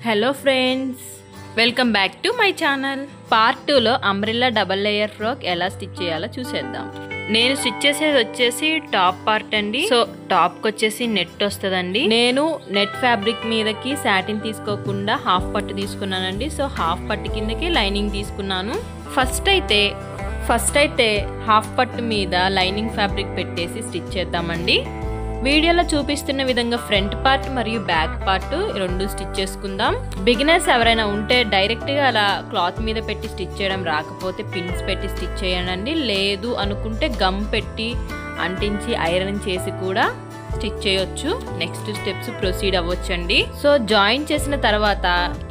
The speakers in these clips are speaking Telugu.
Hello friends, welcome back to my channel. Part 2లో అంబ్రెల్లా డబల్ లేయర్ ఫ్రాక్ ఎలా స్టిచ్ చేయాలో చూసేద్దాం. నేను స్టిచ్ చేసేది వచ్చేసి టాప్ పార్ట్ అండి. సో టాప్కి వచ్చేసి నెట్ వస్తుందండి. నేను నెట్ ఫ్యాబ్రిక్ మీదకి సాటిన్ తీసుకోకుండా హాఫ్ పట్టు తీసుకున్నానండి. సో హాఫ్ పట్టు కిందకి లైనింగ్ తీసుకున్నాను. ఫస్ట్ అయితే హాఫ్ పట్టు మీద లైనింగ్ ఫ్యాబ్రిక్ పెట్టేసి స్టిచ్ చేద్దామండి. వీడియోలో చూపిస్తున్న విధంగా ఫ్రంట్ పార్ట్ మరియు బ్యాక్ పార్ట్ రెండు స్టిచ్ చేసుకుందాం. బిగినర్స్ ఎవరైనా ఉంటే డైరెక్ట్గా అలా క్లాత్ మీద పెట్టి స్టిచ్ చేయడం రాకపోతే పిన్స్ పెట్టి స్టిచ్ చేయండి. లేదు అనుకుంటే గమ్ పెట్టి అంటించి ఐరన్ చేసి కూడా స్టిచ్ చేయొచ్చు. నెక్స్ట్ స్టెప్స్ ప్రొసీడ్ అవ్వచ్చండి. సో జాయిన్ చేసిన తర్వాత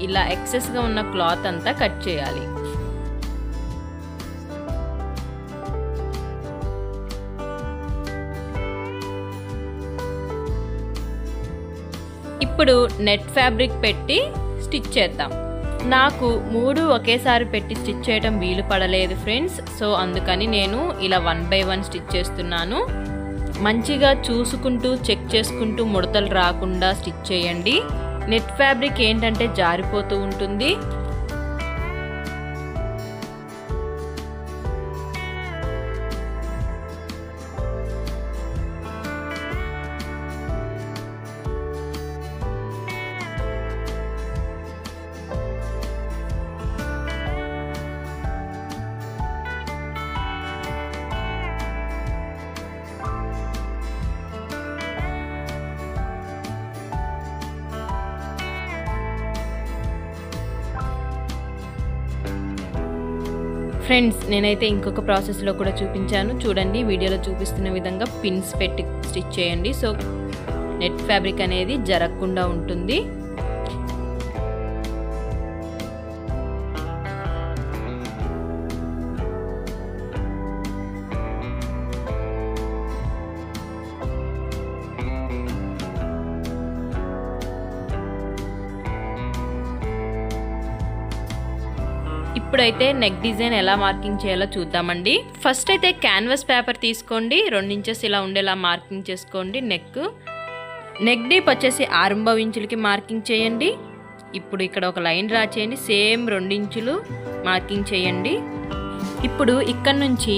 ఇలా ఎక్సెస్గా ఉన్న క్లాత్ అంతా కట్ చేయాలి. ఇప్పుడు నెట్ ఫ్యాబ్రిక్ పెట్టి స్టిచ్ చేద్దాం. నాకు 3 ఒకేసారి పెట్టి స్టిచ్ చేయడం వీలు పడలేదు ఫ్రెండ్స్. సో అందుకని నేను ఇలా 1 by 1 స్టిచ్ చేస్తున్నాను. మంచిగా చూసుకుంటూ చెక్ చేసుకుంటూ ముడతలు రాకుండా స్టిచ్ చేయండి. నెట్ ఫ్యాబ్రిక్ ఏంటంటే జారిపోతూ ఉంటుంది. ఫ్రెండ్స్, నేనైతే ఇంకొక ప్రాసెస్లో కూడా చూపించాను చూడండి. వీడియోలో చూపిస్తున్న విధంగా పిన్స్ పెట్టి స్టిచ్ చేయండి. సో నెట్ ఫ్యాబ్రిక్ అనేది జరగకుండా ఉంటుంది. ఇప్పుడైతే నెక్ డిజైన్ ఎలా మార్కింగ్ చేయాలో చూద్దామండి. ఫస్ట్ అయితే క్యాన్వాస్ పేపర్ తీసుకోండి. 2 ఇంచెస్ ఇలా ఉండేలా మార్కింగ్ చేసుకోండి. నెక్ డీప్ వచ్చేసి 6.5 ఇంచులకి మార్కింగ్ చేయండి. ఇప్పుడు ఇక్కడ ఒక లైన్ డ్రా చేయండి. సేమ్ 2 ఇంచులు మార్కింగ్ చేయండి. ఇప్పుడు ఇక్కడ నుంచి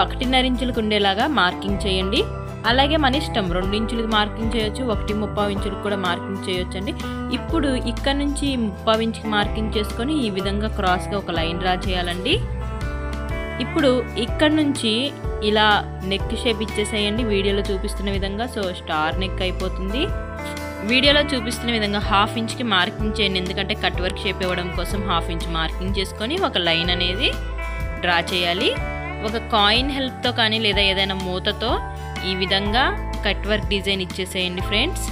1.5 ఇంచులకు ఉండేలాగా మార్కింగ్ చేయండి. అలాగే మన ఇష్టం 2 ఇంచులకు మార్కింగ్ చేయొచ్చు, 1.35 ఇంచులకు కూడా మార్కింగ్ చేయొచ్చు అండి. ఇప్పుడు ఇక్కడ నుంచి 30 ఇంచుకి మార్కింగ్ చేసుకొని ఈ విధంగా క్రాస్గా ఒక లైన్ డ్రా చేయాలండి. ఇప్పుడు ఇక్కడ నుంచి ఇలా నెక్ షేప్ ఇచ్చేసేయండి వీడియోలో చూపిస్తున్న విధంగా. సో స్టార్ నెక్ అయిపోతుంది. వీడియోలో చూపిస్తున్న విధంగా 1/2 ఇంచుకి మార్కింగ్ చేయండి. ఎందుకంటే కట్ వర్క్ షేప్ ఇవ్వడం కోసం 1/2 ఇంచ్ మార్కింగ్ చేసుకొని ఒక లైన్ అనేది డ్రా చేయాలి. ఒక కాయిన్ హెల్ప్తో కానీ లేదా ఏదైనా మూతతో ఈ విధంగా కట్ వర్క్ డిజైన్ ఇచ్చేసేయండి ఫ్రెండ్స్.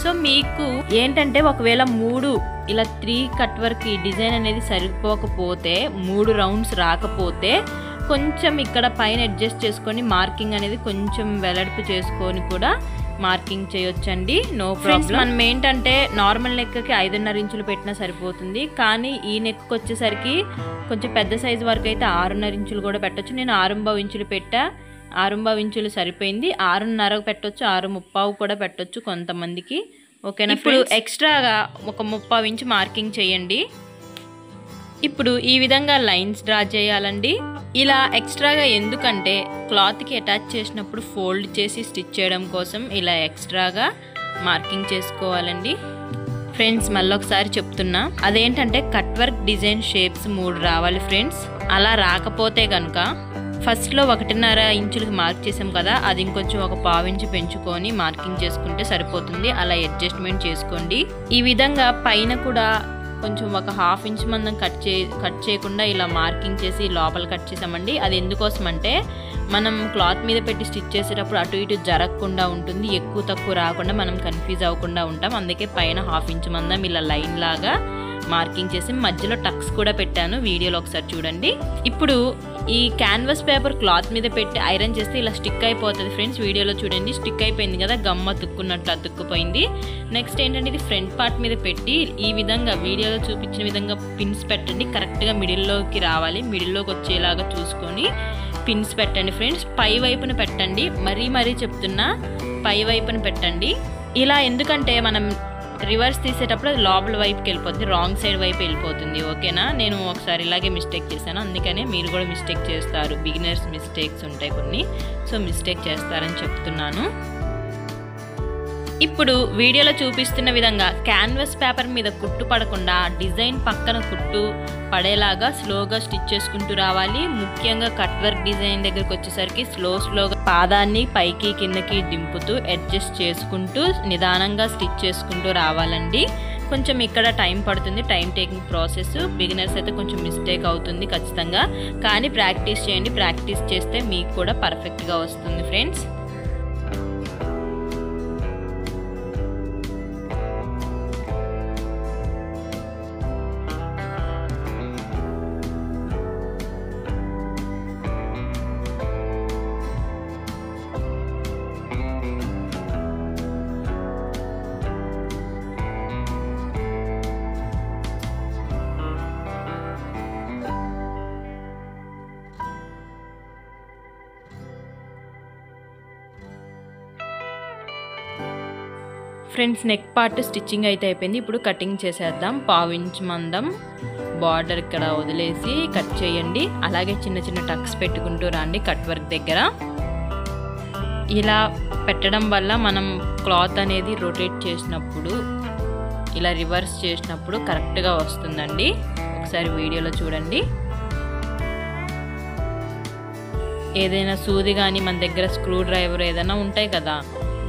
సో మీకు ఏంటంటే ఒకవేళ 3 కట్ వర్క్ ఈ డిజైన్ అనేది సరిపోకపోతే 3 రౌండ్స్ రాకపోతే కొంచెం ఇక్కడ పైన అడ్జస్ట్ చేసుకొని మార్కింగ్ అనేది కొంచెం వెడల్పు చేసుకొని కూడా మార్కింగ్ చేయొచ్చండి. No problem. మనం ఏంటంటే నార్మల్ నెక్కి 5.5 ఇంచులు పెట్టినా సరిపోతుంది. కానీ ఈ నెక్ వచ్చేసరికి కొంచెం పెద్ద సైజు వరకు అయితే 6.5 ఇంచులు కూడా పెట్టచ్చు. నేను 6.5 ఇంచులు పెట్టా. 6.5 ఇంచులు సరిపోయింది. 6.5 పెట్టొచ్చు, 6.35 కూడా పెట్టొచ్చు కొంతమందికి. ఓకేనా? ఇప్పుడు ఎక్స్ట్రాగా ఒక 30 ఇంచు మార్కింగ్ చేయండి. ఇప్పుడు ఈ విధంగా లైన్స్ డ్రా చేయాలండి. ఇలా ఎక్స్ట్రాగా ఎందుకంటే క్లాత్కి అటాచ్ చేసినప్పుడు ఫోల్డ్ చేసి స్టిచ్ చేయడం కోసం ఇలా ఎక్స్ట్రాగా మార్కింగ్ చేసుకోవాలండి. ఫ్రెండ్స్, మళ్ళీ ఒకసారి చెప్తున్నా, అదేంటంటే కట్ వర్క్ డిజైన్ షేప్స్ 3 రావాలి ఫ్రెండ్స్. అలా రాకపోతే కనుక ఫస్ట్లో 1.5 ఇంచులకి మార్క్ చేసాం కదా, అది ఇంకొంచెం ఒక 1/4 ఇంచు పెంచుకొని మార్కింగ్ చేసుకుంటే సరిపోతుంది. అలా అడ్జస్ట్మెంట్ చేసుకోండి. ఈ విధంగా పైన కూడా కొంచెం ఒక 1/2 ఇంచ్ మందం కట్ చేయకుండా ఇలా మార్కింగ్ చేసి లోపల కట్ చేసామండి. అది ఎందుకోసం అంటే మనం క్లాత్ మీద పెట్టి స్టిచ్ చేసేటప్పుడు అటు ఇటు జరగకుండా ఉంటుంది. ఎక్కువ తక్కువ రాకుండా మనం కన్ఫ్యూజ్ అవ్వకుండా ఉంటాం. అందుకే పైన 1/2 ఇంచ్ మందం ఇలా లైన్ లాగా మార్కింగ్ చేసి మధ్యలో టక్స్ కూడా పెట్టాను. వీడియోలో ఒకసారి చూడండి. ఇప్పుడు ఈ క్యాన్వాస్ పేపర్ క్లాత్ మీద పెట్టి ఐరన్ చేస్తే ఇలా స్టిక్ అయిపోతుంది ఫ్రెండ్స్. వీడియోలో చూడండి, స్టిక్ అయిపోయింది కదా, గమ్ అతుక్కున్నట్లు అతుక్కుపోయింది. నెక్స్ట్ ఏంటంటే ఇది ఫ్రంట్ పార్ట్ మీద పెట్టి ఈ విధంగా వీడియోలో చూపించిన విధంగా పిన్స్ పెట్టండి. కరెక్ట్గా మిడిల్లోకి రావాలి. మిడిల్లోకి వచ్చేలాగా చూసుకొని పిన్స్ పెట్టండి ఫ్రెండ్స్. పై వైపున పెట్టండి. మరీ చెప్తున్నా, పై వైపున పెట్టండి. ఇలా ఎందుకంటే మనం రివర్స్ తీసేటప్పుడు అది లోపల వైపుకి వెళ్ళిపోతుంది, రాంగ్ సైడ్ వైపు వెళ్ళిపోతుంది. ఓకేనా, నేను ఒకసారి ఇలాగే మిస్టేక్ చేశాను, అందుకనే మీరు కూడా మిస్టేక్ చేస్తారు. బిగినర్స్ మిస్టేక్స్ ఉంటాయి కొన్ని, సో మిస్టేక్ చేస్తారని చెప్తున్నాను. ఇప్పుడు వీడియోలో చూపిస్తున్న విధంగా క్యాన్వాస్ పేపర్ మీద కుట్టు పడకుండా డిజైన్ పక్కన కుట్టు పడేలాగా స్లోగా స్టిచ్ చేసుకుంటూ రావాలి. ముఖ్యంగా కట్ వర్క్ డిజైన్ దగ్గరకు వచ్చేసరికి స్లోగా పాదాన్ని పైకి కిందకి దింపుతూ అడ్జస్ట్ చేసుకుంటూ నిదానంగా స్టిచ్ చేసుకుంటూ రావాలండి. కొంచెం ఇక్కడ టైం పడుతుంది, టైం టేకింగ్ ప్రాసెస్. బిగినర్స్ అయితే కొంచెం మిస్టేక్ అవుతుంది ఖచ్చితంగా, కానీ ప్రాక్టీస్ చేయండి. ప్రాక్టీస్ చేస్తే మీకు కూడా పర్ఫెక్ట్గా వస్తుంది friends. Friends, neck part stitching అయితే అయిపోయింది. ఇప్పుడు కటింగ్ చేసేద్దాం. 1/2 ఇంచ్ మందం బార్డర్ ఇక్కడ వదిలేసి కట్ చేయండి. అలాగే చిన్న చిన్న టక్స్ పెట్టుకుంటూ రండి కట్ వర్క్ దగ్గర. ఇలా పెట్టడం వల్ల మనం క్లాత్ అనేది రొటేట్ చేసినప్పుడు, ఇలా రివర్స్ చేసినప్పుడు కరెక్ట్గా వస్తుందండి. ఒకసారి వీడియోలో చూడండి. ఏదైనా సూది కానీ మన దగ్గర స్క్రూ డ్రైవర్ ఏదైనా ఉంటాయి కదా,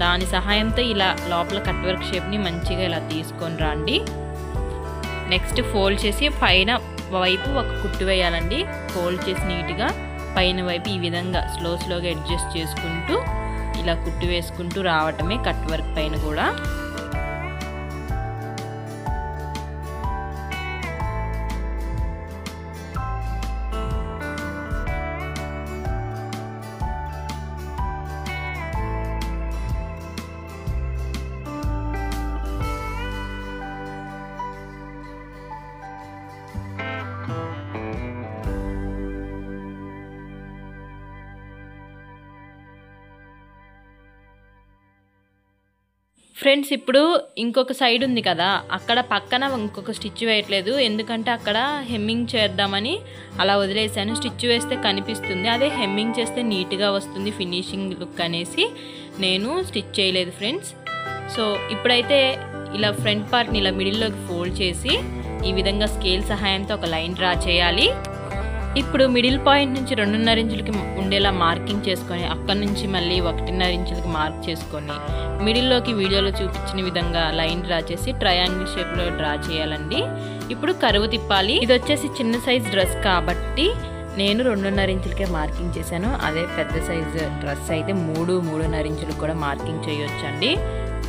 దాని సహాయంతో ఇలా లోపల కట్ వర్క్ షేప్ని మంచిగా ఇలా తీసుకొని రండి. నెక్స్ట్ ఫోల్డ్ చేసి పైన వైపు ఒక కుట్టు వేయాలండి. ఫోల్డ్ చేసి నీట్గా పైన వైపు ఈ విధంగా స్లోగా అడ్జస్ట్ చేసుకుంటూ ఇలా కుట్టు వేసుకుంటూ రావటమే కట్ వర్క్ పైన కూడా. ఫ్రెండ్స్, ఇప్పుడు ఇంకొక సైడ్ ఉంది కదా, అక్కడ పక్కన ఇంకొక స్టిచ్ వేయట్లేదు, ఎందుకంటే అక్కడ హెమ్మింగ్ చేద్దామని అలా వదిలేసాను. స్టిచ్ వేస్తే కనిపిస్తుంది, అదే హెమ్మింగ్ చేస్తే నీట్గా వస్తుంది ఫినిషింగ్ లుక్ అనేసి నేను స్టిచ్ చేయలేదు ఫ్రెండ్స్. సో ఇప్పుడైతే ఇలా ఫ్రంట్ పార్ట్ని ఇలా మిడిల్లోకి ఫోల్డ్ చేసి ఈ విధంగా స్కేల్ సహాయంతో ఒక లైన్ డ్రా చేయాలి. ఇప్పుడు మిడిల్ పాయింట్ నుంచి 2.5 ఇంచులకి ఉండేలా మార్కింగ్ చేసుకొని అక్కడ నుంచి మళ్ళీ 1.5 ఇంచులకి మార్క్ చేసుకొని మిడిల్లోకి వీడియోలో చూపించిన విధంగా లైన్ డ్రా చేసి ట్రయాంగిల్ షేప్లో డ్రా చేయాలండి. ఇప్పుడు కరువు తిప్పాలి. ఇది వచ్చేసి చిన్న సైజ్ డ్రెస్ కాబట్టి నేను 2.5 ఇంచులకే మార్కింగ్ చేశాను. అదే పెద్ద సైజ్ డ్రెస్ అయితే 3.5 ఇంచులకు కూడా మార్కింగ్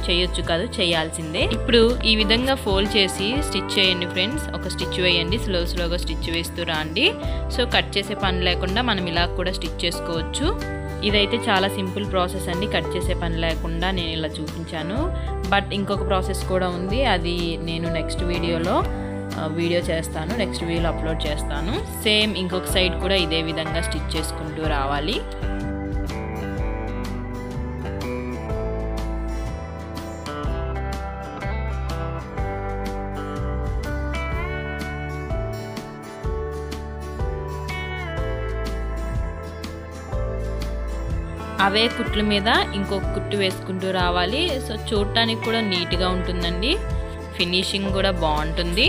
చేయొచ్చు కాదు, చేయాల్సిందే. ఇప్పుడు ఈ విధంగా ఫోల్డ్ చేసి స్టిచ్ చేయండి ఫ్రెండ్స్. ఒక స్టిచ్ వేయండి, స్లోగా స్టిచ్ వేస్తూ రండి. సో కట్ చేసే పని లేకుండా మనం ఇలా కూడా స్టిచ్ చేసుకోవచ్చు. ఇదైతే చాలా సింపుల్ ప్రాసెస్ అండి, కట్ చేసే పని లేకుండా నేను ఇలా చూపించాను. బట్ ఇంకొక ప్రాసెస్ కూడా ఉంది, అది నేను నెక్స్ట్ వీడియోలో అప్లోడ్ చేస్తాను. సేమ్ ఇంకొక సైడ్ కూడా ఇదే విధంగా స్టిచ్ చేసుకుంటూ రావాలి. అవే కుట్ల మీద ఇంకొక కుట్టు వేసుకుంటూ రావాలి. సో చూడటానికి కూడా నీట్గా ఉంటుందండి, ఫినిషింగ్ కూడా బాగుంటుంది.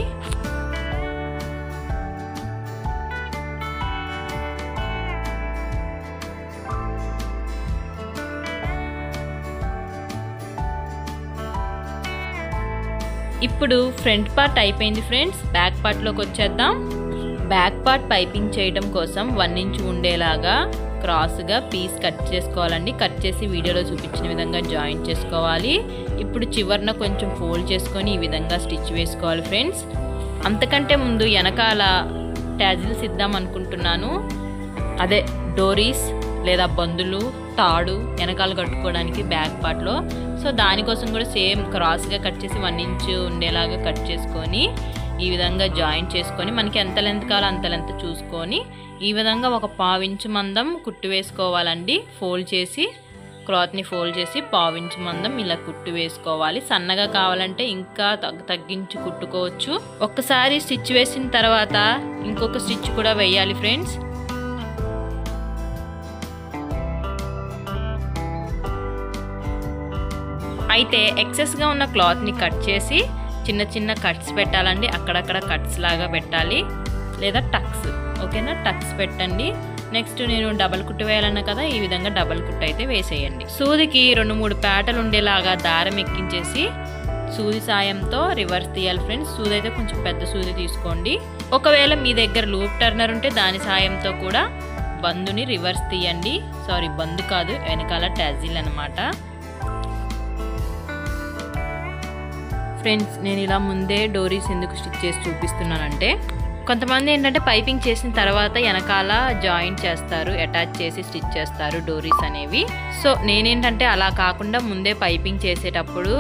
ఇప్పుడు ఫ్రంట్ పార్ట్ అయిపోయింది ఫ్రెండ్స్. బ్యాక్ పార్ట్లోకి వచ్చేద్దాం. బ్యాక్ పార్ట్ పైపింగ్ చేయడం కోసం 1 ఇంచ్ ఉండేలాగా క్రాస్గా పీస్ కట్ చేసుకోవాలండి. కట్ చేసి వీడియోలో చూపించిన విధంగా జాయింట్ చేసుకోవాలి. ఇప్పుడు చివరన కొంచెం ఫోల్డ్ చేసుకొని ఈ విధంగా స్టిచ్ వేసుకోవాలి ఫ్రెండ్స్. అంతకంటే ముందు వెనకాల ట్యాజిల్స్ ఇద్దాం అనుకుంటున్నాను. అదే డోరీస్ లేదా బందులు, తాడు వెనకాల కట్టుకోవడానికి బ్యాక్ పార్ట్లో. సో దానికోసం కూడా సేమ్ క్రాస్గా కట్ చేసి 1 ఇంచ్ ఉండేలాగా కట్ చేసుకొని ఈ విధంగా జాయింట్ చేసుకొని మనకి ఎంత లెంత్ కావాలో అంత లెంత్ చూసుకొని ఈ విధంగా ఒక 1/4 ఇంచ్ మందం కుట్టు వేసుకోవాలండి. ఫోల్డ్ చేసి క్లాత్ని ఫోల్డ్ చేసి పావించి మందం ఇలా కుట్టు వేసుకోవాలి. సన్నగా కావాలంటే ఇంకా తగ్గించి కుట్టుకోవచ్చు. ఒక్కసారి స్టిచ్ వేసిన తర్వాత ఇంకొక స్టిచ్ కూడా వేయాలి ఫ్రెండ్స్. అయితే ఎక్సెస్గా ఉన్న క్లాత్ని కట్ చేసి చిన్న చిన్న కట్స్ పెట్టాలండి. అక్కడక్కడ కట్స్ లాగా పెట్టాలి, లేదా టక్స్. ఓకేనా, టక్స్ పెట్టండి. నెక్స్ట్ నేను డబల్ కుట్టు వేయాలన్నా కదా, ఈ విధంగా డబల్ కుట్టు అయితే వేసేయండి. సూదికి 2-3 పేటలు ఉండేలాగా దారం ఎక్కించేసి సూది సాయంతో రివర్స్ తీయాలి ఫ్రెండ్స్. సూది అయితే కొంచెం పెద్ద సూది తీసుకోండి. ఒకవేళ మీ దగ్గర లూప్ టర్నర్ ఉంటే దాని సాయంతో కూడా బందుని రివర్స్ తీయండి. సారీ, బందు కాదు, వెనకాల టాజిల్ అనమాట. ఫ్రెండ్స్, నేను ఇలా ముందే డోరీస్ ఎందుకు స్టిచ్ చేసి చూపిస్తున్నానంటే, కొంతమంది ఏంటంటే పైపింగ్ చేసిన తర్వాత వెనకాల జాయింట్ చేస్తారు, అటాచ్ చేసి స్టిచ్ చేస్తారు డోరీస్ అనేవి. సో నేనేంటంటే అలా కాకుండా ముందే పైపింగ్ చేసేటప్పుడు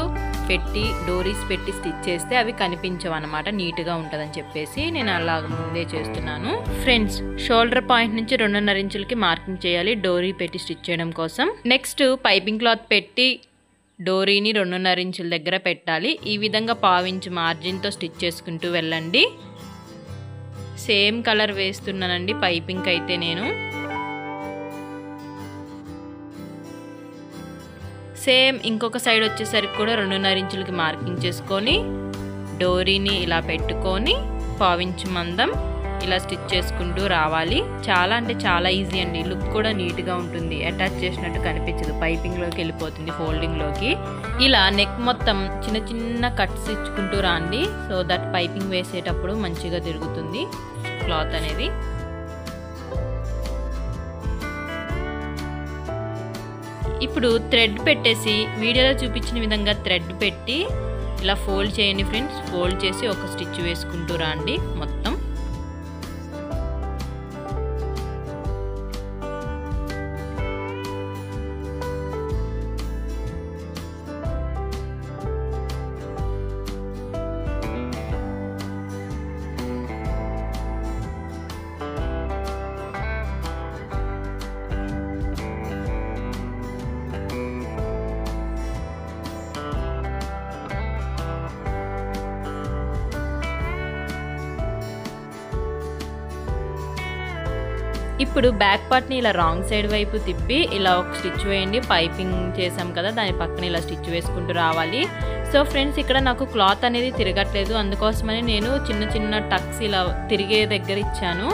డోరీస్ పెట్టి స్టిచ్ చేస్తే అవి కనిపించవు అనమాట, నీట్గా ఉంటుందని చెప్పేసి నేను అలా ముందే చేస్తున్నాను. ఫ్రెండ్స్, షోల్డర్ పాయింట్ నుంచి 2.5 ఇంచులకి మార్కింగ్ చేయాలి డోరీ పెట్టి స్టిచ్ చేయడం కోసం. నెక్స్ట్ పైపింగ్ క్లాత్ పెట్టి డోరీని 2.5 ఇంచుల దగ్గర పెట్టాలి. ఈ విధంగా పావించి మార్జిన్తో స్టిచ్ చేసుకుంటూ వెళ్ళండి. సేమ్ కలర్ వేస్తున్నానండి పైపింగ్ అయితే నేను. సేమ్ ఇంకొక సైడ్ వచ్చేసరికి కూడా 2.5 ఇంచులకి మార్కింగ్ చేసుకొని డోరీని ఇలా పెట్టుకొని పావించి మందం ఇలా స్టిచ్ చేసుకుంటూ రావాలి. చాలా అంటే చాలా ఈజీ అండి. లుక్ కూడా నీట్గా ఉంటుంది, అటాచ్ చేసినట్టు కనిపించదు, పైపింగ్లోకి వెళ్ళిపోతుంది ఫోల్డింగ్లోకి. ఇలా నెక్ మొత్తం చిన్న చిన్న కట్స్ ఇచ్చుకుంటూ రాండి. సో దట్ పైపింగ్ వేసేటప్పుడు మంచిగా తిరుగుతుంది క్లాత్ అనేది. ఇప్పుడు థ్రెడ్ పెట్టేసి వీడియోలో చూపించిన విధంగా థ్రెడ్ పెట్టి ఇలా ఫోల్డ్ చేయండి ఫ్రెండ్స్. ఫోల్డ్ చేసి ఒక స్టిచ్ వేసుకుంటూ రాండి మొత్తం. ఇప్పుడు బ్యాక్ పార్ట్ని ఇలా రాంగ్ సైడ్ వైపు తిప్పి ఇలా ఒక స్టిచ్ వేయండి. పైపింగ్ చేసాం కదా, దాని పక్కన ఇలా స్టిచ్ వేసుకుంటూ రావాలి. సో ఫ్రెండ్స్, ఇక్కడ నాకు క్లాత్ అనేది తిరగట్లేదు, అందుకోసమని నేను చిన్న చిన్న టక్స్ ఇలా తిరిగే దగ్గర ఇచ్చాను.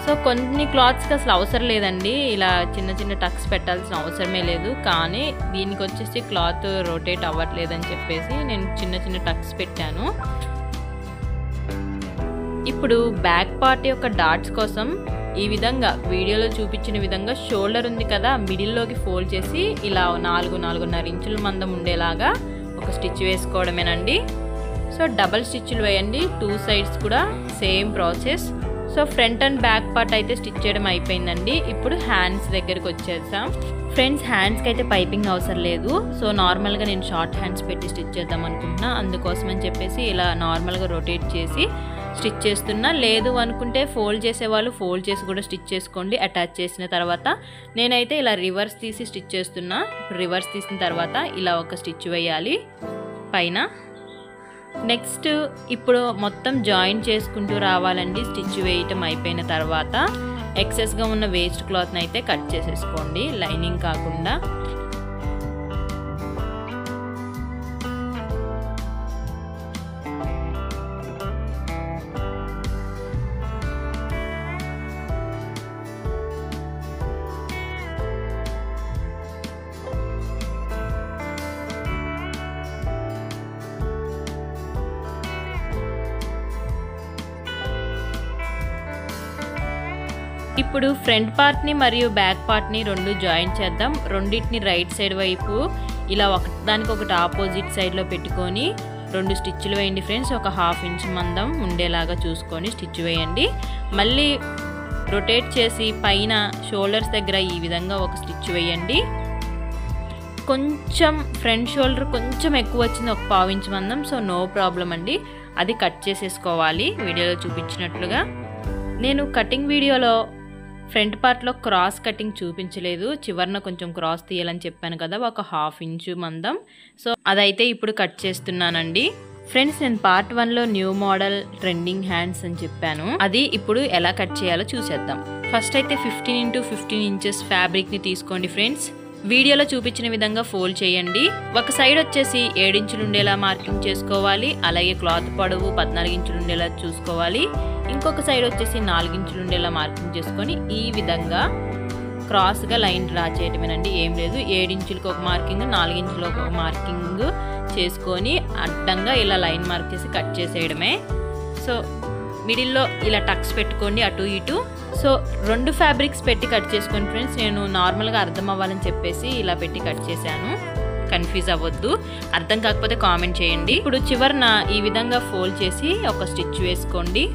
సో కొన్ని క్లాత్స్కి అసలు అవసరం లేదండి, ఇలా చిన్న చిన్న టక్స్ పెట్టాల్సిన అవసరమే లేదు. కానీ దీనికి వచ్చేసి క్లాత్ రొటేట్ అవ్వట్లేదని చెప్పేసి నేను చిన్న చిన్న టక్స్ పెట్టాను. ఇప్పుడు బ్యాక్ పార్ట్ యొక్క డాట్స్ కోసం ఈ విధంగా వీడియోలో చూపించిన విధంగా షోల్డర్ ఉంది కదా, మిడిల్లోకి ఫోల్డ్ చేసి ఇలా 4-4.5 ఇంచుల మందం ఉండేలాగా ఒక స్టిచ్ వేసుకోవడమేనండి. సో డబల్ స్టిచ్లు వేయండి, 2 సైడ్స్ కూడా same process. So front and back part అయితే స్టిచ్ చేయడం అయిపోయిందండి. ఇప్పుడు హ్యాండ్స్ దగ్గరికి వచ్చేసాం. ఫ్రెండ్స్, హ్యాండ్స్కి అయితే పైపింగ్ అవసరం లేదు. సో నార్మల్గా నేను షార్ట్ హ్యాండ్స్ పెట్టి స్టిచ్ చేద్దాం అనుకుంటున్నా, అందుకోసం అని చెప్పేసి ఇలా నార్మల్గా రొటేట్ చేసి స్టిచ్ చేస్తున్నా. లేదు అనుకుంటే ఫోల్డ్ చేసేవాళ్ళు ఫోల్డ్ చేసి కూడా స్టిచ్ చేసుకోండి అటాచ్ చేసిన తర్వాత. నేనైతే ఇలా రివర్స్ తీసి స్టిచ్ చేస్తున్నా. రివర్స్ తీసిన తర్వాత ఇలా ఒక స్టిచ్ వేయాలి పైన. నెక్స్ట్ ఇప్పుడు మొత్తం జాయిన్ చేసుకుంటూ రావాలండి. స్టిచ్ వేయటం అయిపోయిన తర్వాత ఎక్సెస్గా ఉన్న వేస్ట్ క్లాత్ని అయితే కట్ చేసేసుకోండి, లైనింగ్ కాకుండా. ఇప్పుడు ఫ్రంట్ పార్ట్ని మరియు బ్యాక్ పార్ట్ని 2 జాయిన్ చేద్దాం. రెండింటిని రైట్ సైడ్ వైపు ఇలా ఒకదానికొకటి ఆపోజిట్ సైడ్లో పెట్టుకొని 2 స్టిచ్లు వేయండి ఫ్రెండ్స్. ఒక 1/2 ఇంచ్ మందం ఉండేలాగా చూసుకొని స్టిచ్ వేయండి. మళ్ళీ రొటేట్ చేసి పైన షోల్డర్స్ దగ్గర ఈ విధంగా ఒక స్టిచ్ వేయండి. కొంచెం ఫ్రంట్ షోల్డర్ కొంచెం ఎక్కువ వచ్చింది, ఒక 1/4 ఇంచ్ మందం. సో నో ప్రాబ్లం అండి, అది కట్ చేసేసుకోవాలి వీడియోలో చూపించినట్లుగా. నేను కటింగ్ వీడియోలో ఫ్రంట్ పార్ట్లో క్రాస్ కటింగ్ చూపించలేదు, చివరన కొంచెం క్రాస్ తీయాలని చెప్పాను కదా, ఒక 1/2 ఇంచు మందం. సో అదైతే ఇప్పుడు కట్ చేస్తున్నానండి. ఫ్రెండ్స్, నేను పార్ట్ 1లో న్యూ మోడల్ ట్రెండింగ్ హ్యాండ్స్ అని చెప్పాను, అది ఇప్పుడు ఎలా కట్ చేయాలో చూసేద్దాం. ఫస్ట్ అయితే 15 x 15 ఇంచెస్ ఫ్యాబ్రిక్ని తీసుకోండి ఫ్రెండ్స్. వీడియోలో చూపించిన విధంగా ఫోల్డ్ చేయండి. ఒక సైడ్ వచ్చేసి 7 ఇంచులు ఉండేలా మార్కింగ్ చేసుకోవాలి, అలాగే క్లాత్ పొడవు 14 ఇంచులు ఉండేలా చూసుకోవాలి. ఇంకొక సైడ్ వచ్చేసి 4 ఇంచులు ఉండేలా మార్కింగ్ చేసుకొని ఈ విధంగా క్రాస్గా లైన్ డ్రా చేయటమేనండి, ఏం లేదు. 7 ఇంచులకు ఒక మార్కింగ్, 4 ఇంచులకు ఒక మార్కింగ్ చేసుకొని అడ్డంగా ఇలా లైన్ మార్క్ చేసి కట్ చేసేయడమే. సో మిడిల్లో ఇలా టక్స్ పెట్టుకోండి అటు ఇటు. సో 2 ఫ్యాబ్రిక్స్ పెట్టి కట్ చేసుకోండి ఫ్రెండ్స్. నేను నార్మల్గా అర్థం అవ్వాలని చెప్పేసి ఇలా పెట్టి కట్ చేశాను, కన్ఫ్యూజ్ అవ్వద్దు. అర్థం కాకపోతే కామెంట్ చేయండి. ఇప్పుడు చివరన ఈ విధంగా ఫోల్డ్ చేసి ఒక స్టిచ్ వేసుకోండి.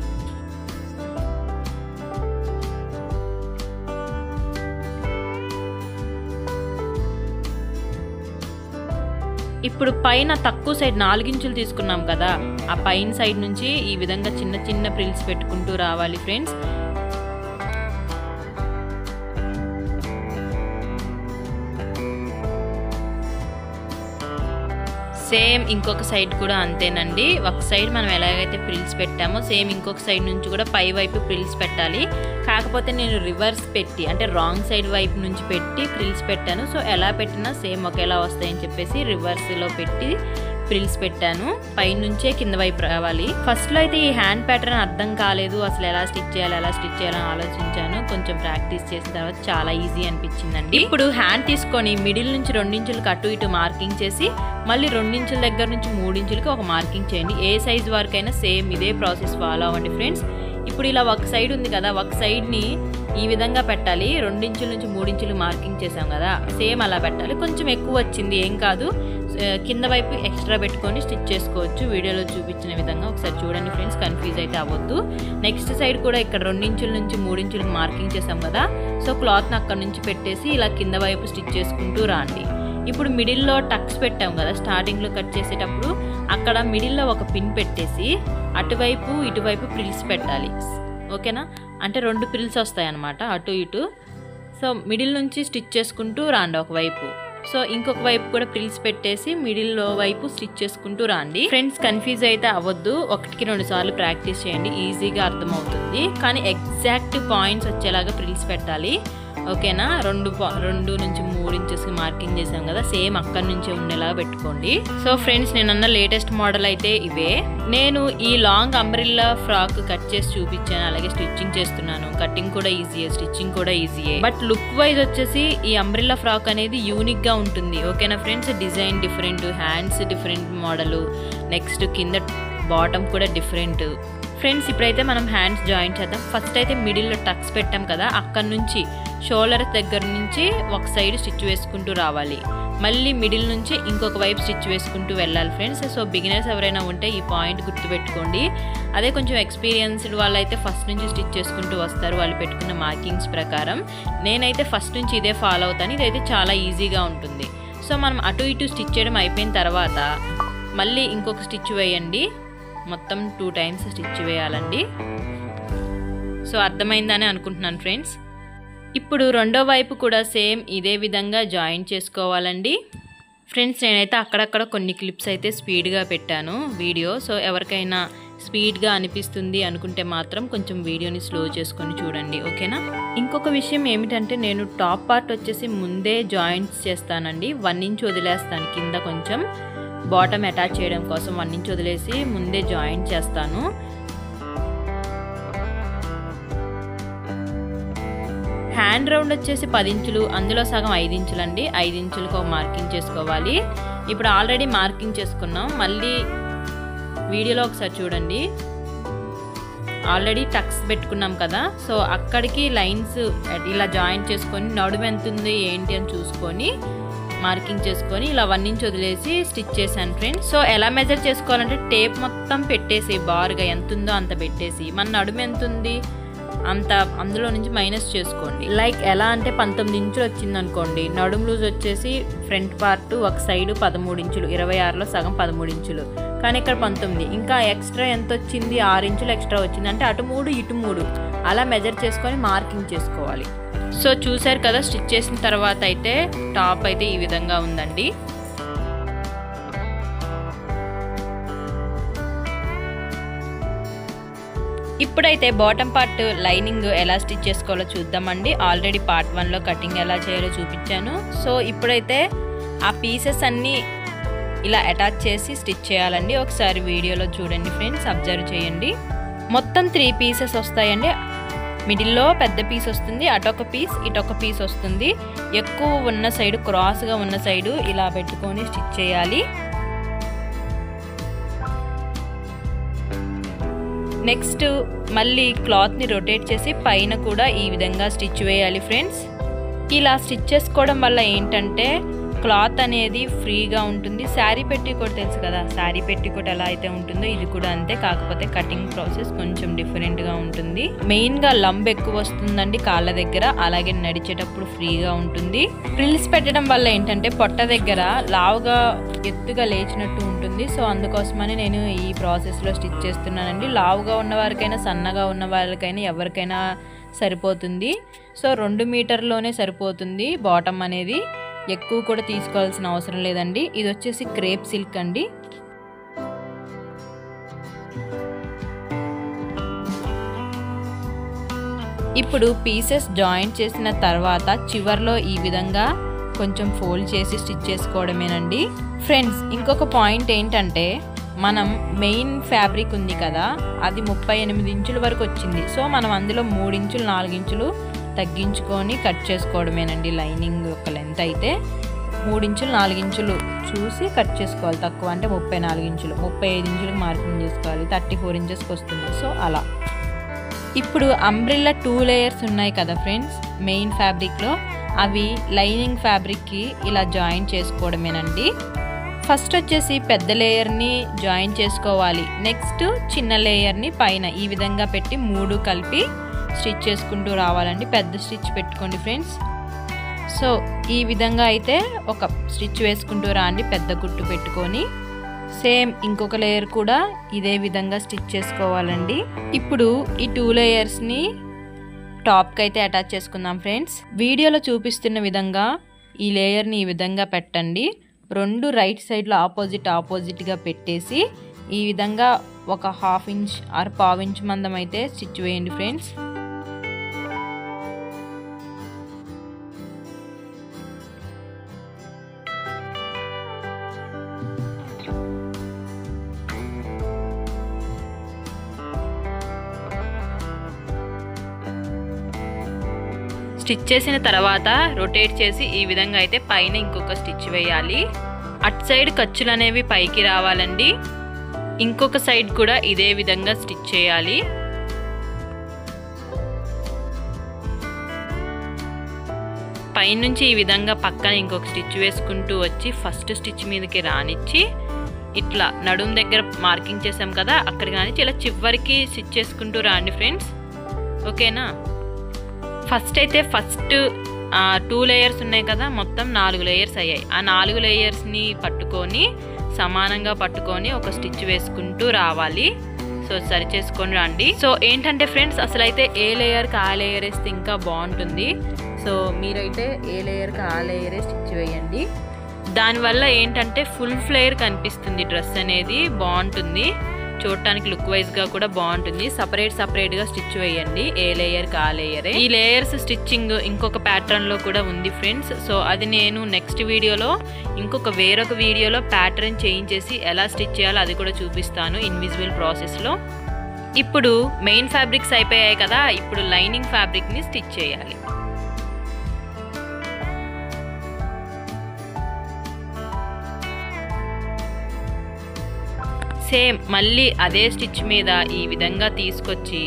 ఇప్పుడు పైన తక్కువ సైడ్ 4 ఇంచులు తీసుకున్నాం కదా, ఆ పైన సైడ్ నుంచి ఈ విధంగా చిన్న చిన్న ప్రిల్స్ పెట్టుకుంటూ రావాలి ఫ్రెండ్స్. సేమ్ ఇంకొక సైడ్ కూడా అంతేనండి. ఒక సైడ్ మనం ఎలాగైతే ప్రిల్స్ పెట్టామో సేమ్ ఇంకొక సైడ్ నుంచి కూడా పై వైపు ప్రిల్స్ పెట్టాలి. కాకపోతే నేను రివర్స్ పెట్టి, అంటే రాంగ్ సైడ్ వైపు నుంచి పెట్టి ప్రిల్స్ పెట్టాను. సో ఎలా పెట్టినా సేమ్ ఒకేలా వస్తాయని చెప్పేసి రివర్స్లో పెట్టి ప్రిల్స్ పెట్టాను. పైనుంచే కింద వైపు రావాలి. ఫస్ట్లో అయితే ఈ హ్యాండ్ ప్యాటర్న్ అర్థం కాలేదు, అసలు ఎలా స్టిచ్ చేయాలని ఆలోచించాను. కొంచెం ప్రాక్టీస్ చేసిన తర్వాత చాలా ఈజీ అనిపించిందండి. ఇప్పుడు హ్యాండ్ తీసుకొని మిడిల్ నుంచి 2 ఇంచులకు అటు ఇటు మార్కింగ్ చేసి మళ్ళీ 2 ఇంచుల దగ్గర నుంచి 3 ఇంచులకి ఒక మార్కింగ్ చేయండి. ఏ సైజ్ వరకైనా సేమ్ ఇదే ప్రాసెస్ ఫాలో అవ్వండి ఫ్రెండ్స్. ఇప్పుడు ఇలా ఒక సైడ్ ఉంది కదా, ఒక సైడ్ని ఈ విధంగా పెట్టాలి. 2 ఇంచుల నుంచి 3 ఇంచులు మార్కింగ్ చేసాం కదా, సేమ్ అలా పెట్టాలి. కొంచెం ఎక్కువ వచ్చింది, ఏం కాదు, కింద వైపు ఎక్స్ట్రా పెట్టుకొని స్టిచ్ చేసుకోవచ్చు. వీడియోలో చూపించిన విధంగా ఒకసారి చూడండి ఫ్రెండ్స్, కన్ఫ్యూజ్ అయితే అవ్వద్దు. నెక్స్ట్ సైడ్ కూడా ఇక్కడ 2 ఇంచుల నుంచి 3 ఇంచులకు మార్కింగ్ చేసాం కదా, సో క్లాత్ని అక్కడ నుంచి పెట్టేసి ఇలా కింద వైపు స్టిచ్ చేసుకుంటూ రండి. ఇప్పుడు మిడిల్లో టక్స్ పెట్టాం కదా, స్టార్టింగ్లో కట్ చేసేటప్పుడు అక్కడ మిడిల్లో ఒక పిన్ పెట్టేసి అటువైపు ఇటువైపు ప్రిల్స్ పెట్టాలి. ఓకేనా, అంటే 2 ప్రిల్స్ వస్తాయి అన్నమాట అటు ఇటు. సో మిడిల్ నుంచి స్టిచ్ చేసుకుంటూ రాండి ఒకవైపు. సో ఇంకొక వైపు కూడా ప్రిల్స్ పెట్టేసి మిడిల్లో వైపు స్టిచ్ చేసుకుంటూ రాండి. ఫ్రెండ్స్, కన్ఫ్యూజ్ అయితే అవ్వద్దు, 1కి 2 సార్లు ప్రాక్టీస్ చేయండి, ఈజీగా అర్థమవుతుంది. కానీ ఎగ్జాక్ట్ పాయింట్స్ వచ్చేలాగా ప్రిల్స్ పెట్టాలి. ఓకేనా, 2 నుంచి 3 ఇంచెస్కి మార్కింగ్ చేసాం కదా, సేమ్ అక్కడి నుంచే ఉండేలాగా పెట్టుకోండి. సో ఫ్రెండ్స్, నేనన్న లేటెస్ట్ మోడల్ అయితే ఇవే. నేను ఈ లాంగ్ అంబ్రిల్లా ఫ్రాక్ కట్ చేసి చూపించాను, అలాగే స్టిచ్చింగ్ చేస్తున్నాను. కటింగ్ కూడా ఈజీయే, స్టిచ్చింగ్ కూడా ఈజీయే. బట్ లుక్ వైజ్ వచ్చేసి ఈ అంబ్రిల్లా ఫ్రాక్ అనేది యూనిక్ గా ఉంటుంది. ఓకేనా friends, design different, hands different model, next కింద బాటమ్ కూడా డిఫరెంట్. ఫ్రెండ్స్, ఇప్పుడైతే మనం హ్యాండ్స్ జాయిన్ చేద్దాం. ఫస్ట్ అయితే మిడిల్లో టక్స్ పెట్టాం కదా, అక్కడ నుంచి షోల్డర్ దగ్గర నుంచి ఒక సైడ్ స్టిచ్ వేసుకుంటూ రావాలి. మళ్ళీ మిడిల్ నుంచి ఇంకొక వైపు స్టిచ్ వేసుకుంటూ వెళ్ళాలి ఫ్రెండ్స్. సో బిగినర్స్ ఎవరైనా ఉంటే ఈ పాయింట్ గుర్తుపెట్టుకోండి. అదే కొంచెం ఎక్స్పీరియన్స్డ్ వాళ్ళైతే ఫస్ట్ నుంచి స్టిచ్ చేసుకుంటూ వస్తారు వాళ్ళు పెట్టుకున్న మార్కింగ్స్ ప్రకారం. నేనైతే ఫస్ట్ నుంచి ఇదే ఫాలో అవుతాను, ఇదైతే చాలా ఈజీగా ఉంటుంది. సో మనం అటు ఇటు స్టిచ్ చేయడం అయిపోయిన తర్వాత మళ్ళీ ఇంకొక స్టిచ్ వేయండి. మొత్తం 2 టైమ్స్ స్టిచ్ వేయాలండి. సో అర్థమైందని అనుకుంటున్నాను ఫ్రెండ్స్. ఇప్పుడు రెండో వైపు కూడా సేమ్ ఇదే విధంగా జాయిన్ చేసుకోవాలండి. ఫ్రెండ్స్, నేనైతే అక్కడక్కడ కొన్ని క్లిప్స్ అయితే స్పీడ్గా పెట్టాను వీడియో. సో ఎవరికైనా స్పీడ్గా అనిపిస్తుంది అనుకుంటే మాత్రం కొంచెం వీడియోని స్లో చేసుకొని చూడండి. ఓకేనా. ఇంకొక విషయం ఏమిటంటే, నేను టాప్ పార్ట్ వచ్చేసి ముందే జాయింట్స్ చేస్తానండి. 1 ఇంచ్ వదిలేస్తాను కింద, కొంచెం బాటమ్ అటాచ్ చేయడం కోసం 1 ఇంచ్ వదిలేసి ముందే జాయింట్ చేస్తాను. హ్యాండ్ రౌండ్ వచ్చేసి 10 ఇంచులు, అందులో సగం 5 ఇంచులు అండి. 5 ఇంచులకు ఒక మార్కింగ్ చేసుకోవాలి. ఇప్పుడు ఆల్రెడీ మార్కింగ్ చేసుకున్నాం, మళ్ళీ వీడియోలో ఒకసారి చూడండి. ఆల్రెడీ టక్స్ పెట్టుకున్నాం కదా, సో అక్కడికి లైన్స్ ఇలా జాయింట్ చేసుకొని నడుము ఎంత ఉంది ఏంటి అని చూసుకొని మార్కింగ్ చేసుకొని ఇలా 1 ఇంచ్ వదిలేసి స్టిచ్ చేశాను ఫ్రెండ్స్. సో ఎలా మెజర్ చేసుకోవాలంటే, టేప్ మొత్తం పెట్టేసి బార్గా ఎంత ఉందో అంత పెట్టేసి మన నడుము ఎంత ఉంది అంత అందులో నుంచి మైనస్ చేసుకోండి. లైక్ ఎలా అంటే 19 ఇంచులు వచ్చింది అనుకోండి, నడుము లూజ్ వచ్చేసి ఫ్రంట్ పార్ట్ ఒక సైడ్ 13 ఇంచులు, 26లో సగం 13 ఇంచులు. కానీ ఇక్కడ 19. ఇంకా ఎక్స్ట్రా ఎంత వచ్చింది? 6 ఇంచులు ఎక్స్ట్రా వచ్చింది. అంటే అటు 3 ఇటు 3 అలా మెజర్ చేసుకొని మార్కింగ్ చేసుకోవాలి. సో చూసారు కదా, స్టిచ్ చేసిన తర్వాత అయితే టాప్ అయితే ఈ విధంగా ఉందండి. ఇప్పుడైతే బాటమ్ పార్ట్ లైనింగ్ ఎలా స్టిచ్ చేసుకోవాలో చూద్దామండి. ఆల్రెడీ పార్ట్ 1లో కటింగ్ ఎలా చేయాలో చూపించాను. సో ఇప్పుడైతే ఆ పీసెస్ అన్నీ ఇలా అటాచ్ చేసి స్టిచ్ చేయాలండి. ఒకసారి వీడియోలో చూడండి ఫ్రెండ్స్, అబ్జర్వ్ చేయండి. మొత్తం 3 పీసెస్ వస్తాయండి. మిడిల్లో పెద్ద పీస్ వస్తుంది, అటొక పీస్ ఇటొక పీస్ వస్తుంది. ఎక్కువ ఉన్న సైడు, క్రాస్గా ఉన్న సైడు ఇలా పెట్టుకొని స్టిచ్ చేయాలి. నెక్స్ట్ మళ్ళీ క్లాత్ని రొటేట్ చేసి పైన కూడా ఈ విధంగా స్టిచ్ వేయాలి ఫ్రెండ్స్. ఇలా స్టిచ్ చేసుకోవడం వల్ల ఏంటంటే క్లాత్ అనేది ఫ్రీగా ఉంటుంది. శారీ పెట్టికోట్ తెలుసు కదా, శారీ పెట్టికోట్ ఎలా అయితే ఉంటుందో ఇది కూడా అంతే, కాకపోతే కటింగ్ ప్రాసెస్ కొంచెం డిఫరెంట్గా ఉంటుంది. మెయిన్గా లంబ్ ఎక్కువ వస్తుందండి కాళ్ళ దగ్గర, అలాగే నడిచేటప్పుడు ఫ్రీగా ఉంటుంది. ఫ్రిల్స్ పెట్టడం వల్ల ఏంటంటే పొట్ట దగ్గర లావుగా ఎత్తుగా లేచినట్టు ఉంటుంది. సో అందుకోసమని నేను ఈ ప్రాసెస్లో స్టిచ్ చేస్తున్నానండి. లావుగా ఉన్న వారికైనా సన్నగా ఉన్న వాళ్ళకైనా ఎవరికైనా సరిపోతుంది. సో 2 మీటర్లోనే సరిపోతుంది బాటమ్ అనేది, ఎక్కువ కూడా తీసుకోవాల్సిన అవసరం లేదండి. ఇది వచ్చేసి క్రేప్ సిల్క్ అండి. ఇప్పుడు పీసెస్ జాయింట్ చేసిన తర్వాత చివర్లో ఈ విధంగా కొంచెం ఫోల్డ్ చేసి స్టిచ్ చేసుకోవడమేనండి. ఫ్రెండ్స్ ఇంకొక పాయింట్ ఏంటంటే, మనం మెయిన్ ఫ్యాబ్రిక్ ఉంది కదా, అది 38 ఇంచుల వరకు వచ్చింది. సో మనం అందులో 3 ఇంచులు 4 ఇంచులు తగ్గించుకొని కట్ చేసుకోవడమేనండి. లైనింగ్ యొక్క లెంత్ అయితే 3 ఇంచులు 4 ఇంచులు చూసి కట్ చేసుకోవాలి. తక్కువ అంటే 34 ఇంచులు, 35 ఇంచులకు మార్కింగ్ చేసుకోవాలి. 34 ఇంచెస్కి వస్తుంది. సో అలా. ఇప్పుడు అంబ్రెల్లా 2 లేయర్స్ ఉన్నాయి కదా ఫ్రెండ్స్ మెయిన్ ఫ్యాబ్రిక్లో, అవి లైనింగ్ ఫ్యాబ్రిక్కి ఇలా జాయిన్ చేసుకోవడమేనండి. ఫస్ట్ వచ్చేసి పెద్ద లేయర్ని జాయిన్ చేసుకోవాలి. నెక్స్ట్ చిన్న లేయర్ని పైన ఈ విధంగా పెట్టి 3 కలిపి స్టిచ్ చేసుకుంటూ రావాలండి. పెద్ద స్టిచ్ పెట్టుకోండి ఫ్రెండ్స్. సో ఈ విధంగా అయితే ఒక స్టిచ్ వేసుకుంటూ రాండి, పెద్ద కుట్టు పెట్టుకొని. సేమ్ ఇంకొక లేయర్ కూడా ఇదే విధంగా స్టిచ్ చేసుకోవాలండి. ఇప్పుడు ఈ 2 లేయర్స్ని టాప్కి అయితే అటాచ్ చేసుకుందాం ఫ్రెండ్స్. వీడియోలో చూపిస్తున్న విధంగా ఈ లేయర్ని ఈ విధంగా పెట్టండి. 2 రైట్ సైడ్లో ఆపోజిట్గా పెట్టేసి ఈ విధంగా ఒక 1/2 ఇంచ్ ఆర్ 1/4 ఇంచ్ మందం అయితే స్టిచ్ వేయండి ఫ్రెండ్స్. స్టిచ్ చేసిన తర్వాత రొటేట్ చేసి ఈ విధంగా అయితే పైన ఇంకొక స్టిచ్ వేయాలి. అటు సైడ్ ఖర్చులు అనేవి పైకి రావాలండి. ఇంకొక సైడ్ కూడా ఇదే విధంగా స్టిచ్ చేయాలి. పైనుంచి ఈ విధంగా పక్కన ఇంకొక స్టిచ్ వేసుకుంటూ వచ్చి ఫస్ట్ స్టిచ్ మీదకి రానిచ్చి ఇట్లా నడుం దగ్గర మార్కింగ్ చేసాం కదా, అక్కడికి రానిచ్చి ఇలా చివరికి స్టిచ్ చేసుకుంటూ రాండి ఫ్రెండ్స్. ఓకేనా? ఫస్ట్ 2 లేయర్స్ ఉన్నాయి కదా, మొత్తం 4 లేయర్స్ అయ్యాయి. ఆ 4 లేయర్స్ని పట్టుకొని సమానంగా పట్టుకొని ఒక స్టిచ్ వేసుకుంటూ రావాలి. సో సరి చేసుకొని రండి. సో ఏంటంటే ఫ్రెండ్స్, అసలు అయితే ఏ లేయర్కి ఆ లేయర్ వేస్తే ఇంకా బాగుంటుంది. సో మీరైతే ఏ లేయర్కి ఆ లేయరే స్టిచ్ వేయండి. దానివల్ల ఏంటంటే ఫుల్ ఫ్లేర్ కనిపిస్తుంది, డ్రెస్ అనేది బాగుంటుంది, చూడటానికి లుక్ వైజ్గా కూడా బాగుంటుంది. సపరేట్గా స్టిచ్ వేయండి, ఏ లేయర్కి ఆ లేయరే. ఈ లేయర్స్ స్టిచ్చింగ్ ఇంకొక ప్యాటర్న్లో కూడా ఉంది ఫ్రెండ్స్. సో అది నేను నెక్స్ట్ వీడియోలో వేరొక వీడియోలో ప్యాటర్న్ చేంజ్ ఎలా స్టిచ్ చేయాలో అది కూడా చూపిస్తాను ఇన్విజిబుల్ ప్రాసెస్లో. ఇప్పుడు మెయిన్ ఫ్యాబ్రిక్స్ అయిపోయాయి కదా, ఇప్పుడు లైనింగ్ ఫ్యాబ్రిక్ని స్టిచ్ చేయాలి. సేమ్ మళ్ళీ అదే స్టిచ్ మీద ఈ విధంగా తీసుకొచ్చి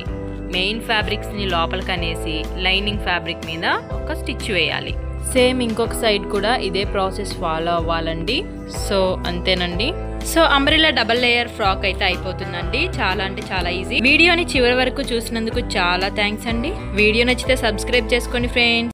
మెయిన్ ఫ్యాబ్రిక్స్ని లోపలికి అనేసి లైనింగ్ ఫ్యాబ్రిక్ మీద ఒక స్టిచ్ వేయాలి. సేమ్ ఇంకొక సైడ్ కూడా ఇదే ప్రాసెస్ ఫాలో అవ్వాలండి. సో అంతేనండి. So umbrella double layer frock అయితే అయిపోతుందండి. చాలా అంటే చాలా ఈజీ. వీడియోని చివరి వరకు చూసినందుకు చాలా థ్యాంక్స్ అండి. వీడియో నచ్చితే సబ్స్క్రైబ్ చేసుకోండి ఫ్రెండ్స్.